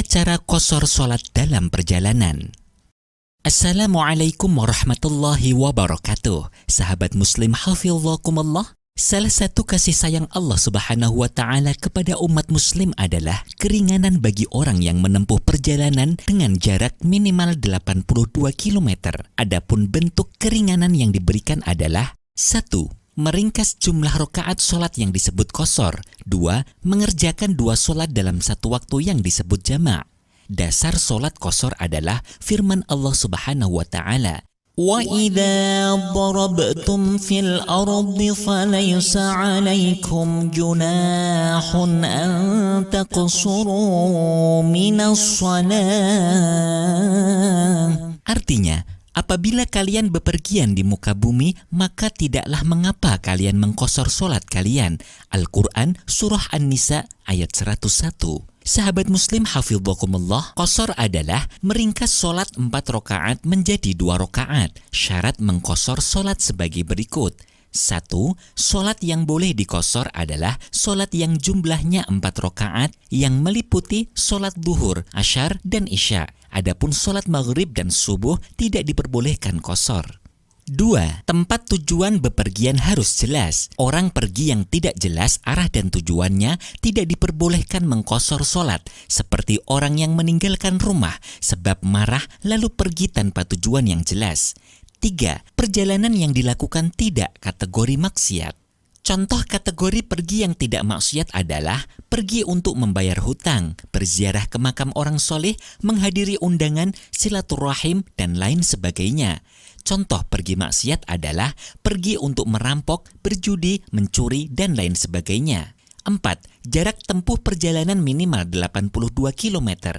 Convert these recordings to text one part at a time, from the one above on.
cara qashar sholat dalam perjalanan. Assalamualaikum warahmatullahi wabarakatuh. Sahabat muslim hafizakumullah. Salah satu kasih sayang Allah Subhanahu wa Ta'ala kepada umat muslim adalah keringanan bagi orang yang menempuh perjalanan dengan jarak minimal 82 km. Adapun bentuk keringanan yang diberikan adalah 1. Meringkas jumlah rakaat sholat yang disebut qashar. 2. Mengerjakan 2 sholat dalam satu waktu yang disebut jama'. Dasar sholat qashar adalah firman Allah Subhanahu wa Ta'ala, وَإِذَا ضَرَبْتُمْ فِي الْأَرْضِ فَلَيْسَ عَلَيْكُمْ جُنَاحٌ أَن تَقْصُرُوا مِنَ الصَّلَاةِ. Artinya, apabila kalian bepergian di muka bumi, maka tidaklah mengapa kalian mengqashar sholat kalian. Al-Quran Surah An-Nisa ayat 101. Sahabat muslim hafizakumullah, qashar adalah meringkas sholat 4 rakaat menjadi 2 rakaat. Syarat mengqashar sholat sebagai berikut. 1. Sholat yang boleh diqashar adalah sholat yang jumlahnya 4 rakaat yang meliputi sholat duhur, asyar, dan isya. Adapun sholat maghrib dan subuh tidak diperbolehkan qashar. 2. Tempat tujuan bepergian harus jelas. Orang pergi yang tidak jelas arah dan tujuannya tidak diperbolehkan mengqashar sholat, seperti orang yang meninggalkan rumah sebab marah lalu pergi tanpa tujuan yang jelas. 3. Perjalanan yang dilakukan tidak kategori maksiat. Contoh kategori pergi yang tidak maksiat adalah pergi untuk membayar hutang, berziarah ke makam orang soleh, menghadiri undangan, silaturahim, dan lain sebagainya. Contoh pergi maksiat adalah pergi untuk merampok, berjudi, mencuri, dan lain sebagainya. 4. Jarak tempuh perjalanan minimal 82 km.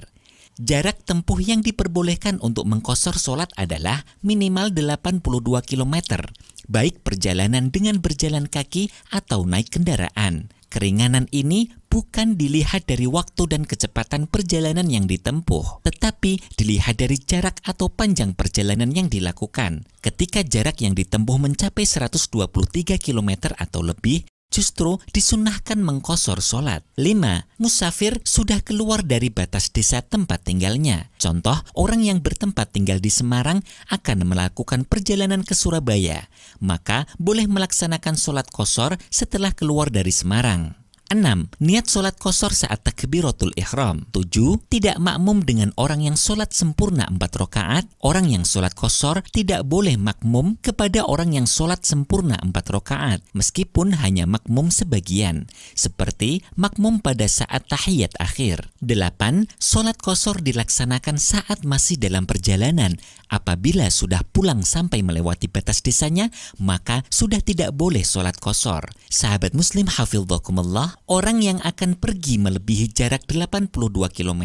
Jarak tempuh yang diperbolehkan untuk mengqashar sholat adalah minimal 82 km, baik perjalanan dengan berjalan kaki atau naik kendaraan. Keringanan ini bukan dilihat dari waktu dan kecepatan perjalanan yang ditempuh, tetapi dilihat dari jarak atau panjang perjalanan yang dilakukan. Ketika jarak yang ditempuh mencapai 123 km atau lebih, justru disunahkan mengqashar sholat. 5. Musafir sudah keluar dari batas desa tempat tinggalnya. Contoh, orang yang bertempat tinggal di Semarang akan melakukan perjalanan ke Surabaya, maka boleh melaksanakan sholat qashar setelah keluar dari Semarang. 6. Niat sholat qashar saat takbiratul ihram. 7. Tidak makmum dengan orang yang sholat sempurna 4 rakaat. Orang yang sholat qashar tidak boleh makmum kepada orang yang sholat sempurna 4 rakaat, meskipun hanya makmum sebagian, seperti makmum pada saat tahiyat akhir. 8. Sholat qashar dilaksanakan saat masih dalam perjalanan. Apabila sudah pulang sampai melewati batas desanya, maka sudah tidak boleh sholat qashar. Sahabat muslim hafizakumullah, orang yang akan pergi melebihi jarak 82 km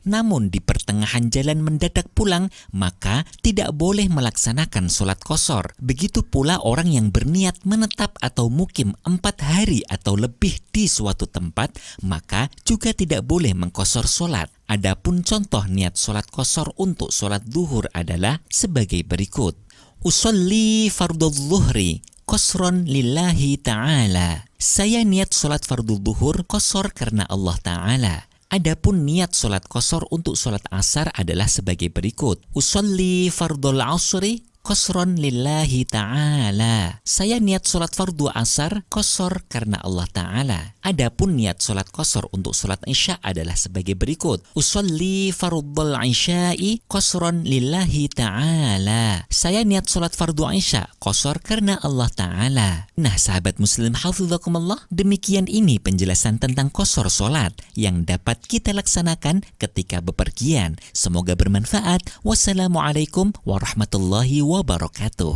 namun di pertengahan jalan mendadak pulang, maka tidak boleh melaksanakan sholat qashar. Begitu pula orang yang berniat menetap atau mukim 4 hari atau lebih di suatu tempat, maka juga tidak boleh mengqashar sholat. Adapun contoh niat sholat qashar untuk sholat duhur adalah sebagai berikut. Usolli fardhu dhuhri qashran lillahi ta'ala. Saya niat sholat fardhu duhur qashar karena Allah Ta'ala. Adapun niat sholat qashar untuk sholat asar adalah sebagai berikut. Usolli fardhul asri qashran lillahi ta'ala. Saya niat sholat fardu asar qashar karena Allah Ta'ala. Adapun niat sholat qashar untuk sholat isya adalah sebagai berikut. Usolli fardhul isya'i qashran lillahi ta'ala. Saya niat sholat fardu isya qashar karena Allah Ta'ala. Nah sahabat muslim hafizakumullah, demikian ini penjelasan tentang qashar sholat yang dapat kita laksanakan ketika bepergian. Semoga bermanfaat. Wassalamualaikum warahmatullahi wabarakatuh.